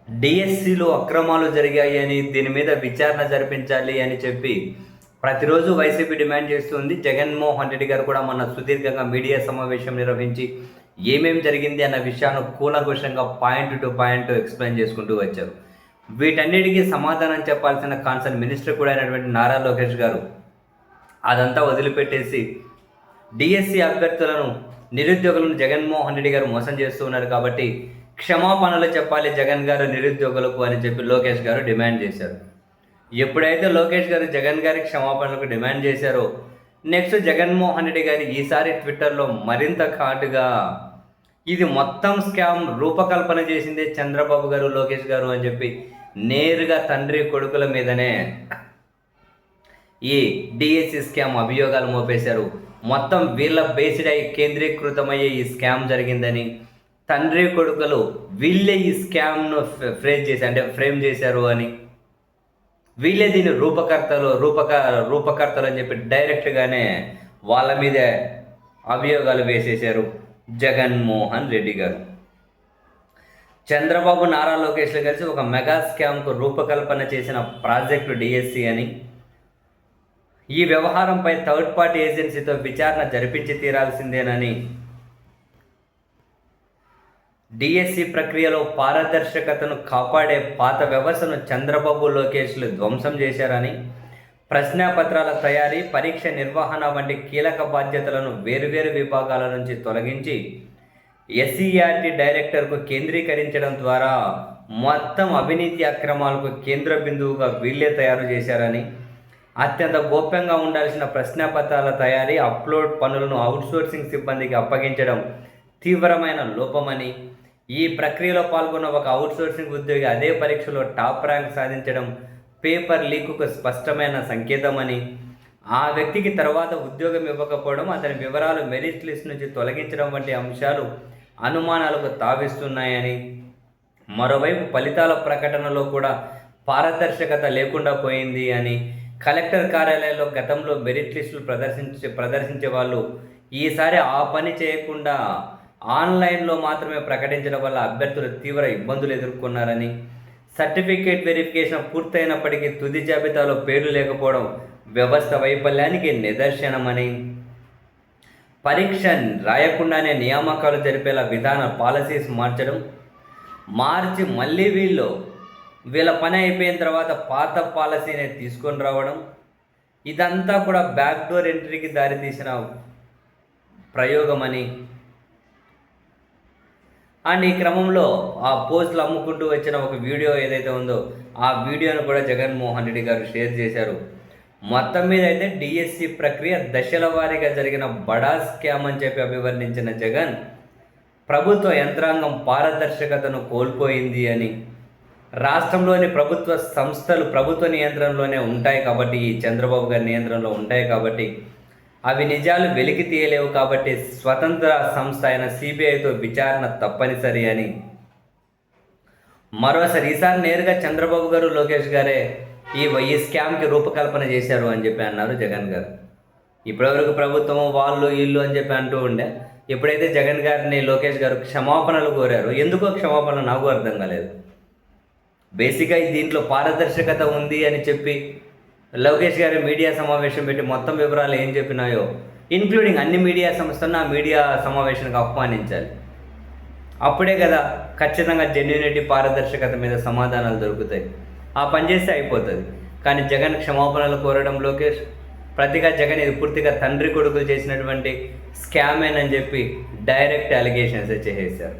డిఎస్సిలో అక్రమాలు జరిగాయని దీని మీద విచారణ జరిపించాలి అని చెప్పి ప్రతిరోజు వైసీపీ డిమాండ్ చేస్తుంది. జగన్మోహన్ రెడ్డి గారు కూడా మొన్న సుదీర్ఘంగా మీడియా సమావేశం నిర్వహించి ఏమేం జరిగింది అన్న విషయాన్ని కూలంకుషంగా పాయింట్ టు పాయింట్ ఎక్స్ప్లెయిన్ చేసుకుంటూ వచ్చారు. వీటన్నిటికీ సమాధానం చెప్పాల్సిన కాన్సర్న్ మినిస్టర్ కూడా అయినటువంటి నారా లోకేష్ గారు అదంతా వదిలిపెట్టేసి డిఎస్సి అభ్యర్థులను, నిరుద్యోగులను జగన్మోహన్ రెడ్డి గారు మోసం చేస్తూ ఉన్నారు కాబట్టి క్షమాపణలు చెప్పాలి జగన్ గారు నిరుద్యోగులకు అని చెప్పి లోకేష్ గారు డిమాండ్ చేశారు. ఎప్పుడైతే లోకేష్ గారు జగన్ గారికి క్షమాపణలకు డిమాండ్ చేశారో నెక్స్ట్ జగన్మోహన్ రెడ్డి గారు ఈసారి ట్విట్టర్లో మరింత ఘాటుగా ఇది మొత్తం స్కామ్ రూపకల్పన చేసిందే చంద్రబాబు గారు, లోకేష్ గారు అని చెప్పి నేరుగా తండ్రి కొడుకుల మీదనే ఈ డిఎస్సి స్కామ్ అభియోగాలు మోపేశారు. మొత్తం వీళ్ళ బేస్డ్ అయి కేంద్రీకృతమయ్యే ఈ స్కామ్ జరిగిందని, తండ్రి కొడుకులు వీళ్ళే ఈ స్కామ్ను ఫ్రేమ్ చేశారు అని, వీళ్ళే దీని రూపకర్తలు అని చెప్పి డైరెక్ట్గానే వాళ్ళ మీదే అభియోగాలు వేసేశారు జగన్మోహన్ రెడ్డి గారు. చంద్రబాబు, నారా లోకేష్లు కలిసి ఒక మెగా స్కామ్కు రూపకల్పన చేసిన ప్రాజెక్టు డిఎస్సి అని, ఈ వ్యవహారంపై థర్డ్ పార్టీ ఏజెన్సీతో విచారణ జరిపించి తీరాల్సిందేనని, డిఎస్సి ప్రక్రియలో పారదర్శకతను కాపాడే పాత వ్యవస్థను చంద్రబాబు, లోకేష్లు ధ్వంసం చేశారని, ప్రశ్నాపత్రాల తయారీ, పరీక్ష నిర్వహణ వంటి కీలక బాధ్యతలను వేరువేరు విభాగాల నుంచి తొలగించి ఎస్సీఆర్టీ డైరెక్టర్కు కేంద్రీకరించడం ద్వారా మొత్తం అవినీతి అక్రమాలకు కేంద్ర బిందువుగా వీళ్ళే తయారు చేశారని, అత్యంత గోప్యంగా ఉండాల్సిన ప్రశ్నాపత్రాల తయారీ, అప్లోడ్ పనులను అవుట్సోర్సింగ్ సిబ్బందికి అప్పగించడం తీవ్రమైన లోపమని, ఈ ప్రక్రియలో పాల్గొన్న ఒక అవుట్సోర్సింగ్ ఉద్యోగి అదే పరీక్షలో టాప్ ర్యాంక్ సాధించడం పేపర్ లీకుకు స్పష్టమైన సంకేతమని, ఆ వ్యక్తికి తర్వాత ఉద్యోగం ఇవ్వకపోవడం, అతని వివరాలు మెరిట్ లిస్ట్ నుంచి తొలగించడం వంటి అంశాలు అనుమానాలకు తావిస్తున్నాయని, మరోవైపు ఫలితాల ప్రకటనలో కూడా పారదర్శకత లేకుండా పోయింది అని, కలెక్టర్ కార్యాలయంలో గతంలో మెరిట్ లిస్టులు ప్రదర్శించే వాళ్ళు ఈసారి ఆ పని చేయకుండా ఆన్లైన్లో మాత్రమే ప్రకటించడం వల్ల అభ్యర్థులు తీవ్ర ఇబ్బందులు ఎదుర్కొన్నారని, సర్టిఫికేట్ వెరిఫికేషన్ పూర్తయినప్పటికీ తుది జాబితాలో పేర్లు లేకపోవడం వ్యవస్థ వైఫల్యానికి నిదర్శనమని, పరీక్ష రాయకుండానే నియామకాలు జరిపేలా విధాన పాలసీస్ మార్చి మళ్ళీ వీళ్ళ పని అయిపోయిన తర్వాత పాత పాలసీని తీసుకొని రావడం, ఇదంతా కూడా బ్యాక్డోర్ ఎంట్రీకి దారితీసిన ప్రయోగమని, అండ్ ఈ క్రమంలో ఆ పోస్టులు అమ్ముకుంటూ వచ్చిన ఒక వీడియో ఏదైతే ఉందో ఆ వీడియోను కూడా జగన్మోహన్ రెడ్డి గారు షేర్ చేశారు. మొత్తం మీద అయితే డిఎస్సి ప్రక్రియ దశల వారీగా జరిగిన బడా స్కామ్ అని చెప్పి అభివర్ణించిన జగన్, ప్రభుత్వ యంత్రాంగం పారదర్శకతను కోల్పోయింది అని, రాష్ట్రంలోని ప్రభుత్వ సంస్థలు ప్రభుత్వ నియంత్రణలోనే ఉంటాయి కాబట్టి, ఈ చంద్రబాబు గారి నియంత్రణలో ఉంటాయి కాబట్టి అవి నిజాలు వెలికి తీయలేవు కాబట్టి స్వతంత్ర సంస్థ అయిన సిబిఐతో విచారణ తప్పనిసరి అని, మరోసారి ఈసారి నేరుగా చంద్రబాబు గారు, లోకేష్ గారే ఈ స్కామ్కి రూపకల్పన చేశారు అని చెప్పి అన్నారు జగన్ గారు. ఇప్పటివరకు ప్రభుత్వం వాళ్ళు వీళ్ళు అని చెప్పి అంటూ ఉండే, ఎప్పుడైతే జగన్ గారిని లోకేష్ గారు క్షమాపణలు కోరారు, ఎందుకో క్షమాపణలు నాకు అర్థం కాలేదు. బేసిక్గా దీంట్లో పారదర్శకత ఉంది అని చెప్పి లోకేష్ గారు మీడియా సమావేశం పెట్టి మొత్తం వివరాలు ఏం చెప్పినాయో ఇంక్లూడింగ్ అన్ని మీడియా సంస్థలను ఆ మీడియా సమావేశానికి ఆహ్వానించాలి. అప్పుడే కదా ఖచ్చితంగా జెన్యూనిటీ, పారదర్శకత మీద సమాధానాలు దొరుకుతాయి. ఆ పని చేస్తే అయిపోతుంది. కానీ జగన్ క్షమాపణలు కోరడం, లోకేష్ ప్రతిగా జగన్ ఇది పూర్తిగా తండ్రి కొడుకులు చేసినటువంటి స్కామేనని చెప్పి డైరెక్ట్ అలిగేషన్స్ చేసేసారు.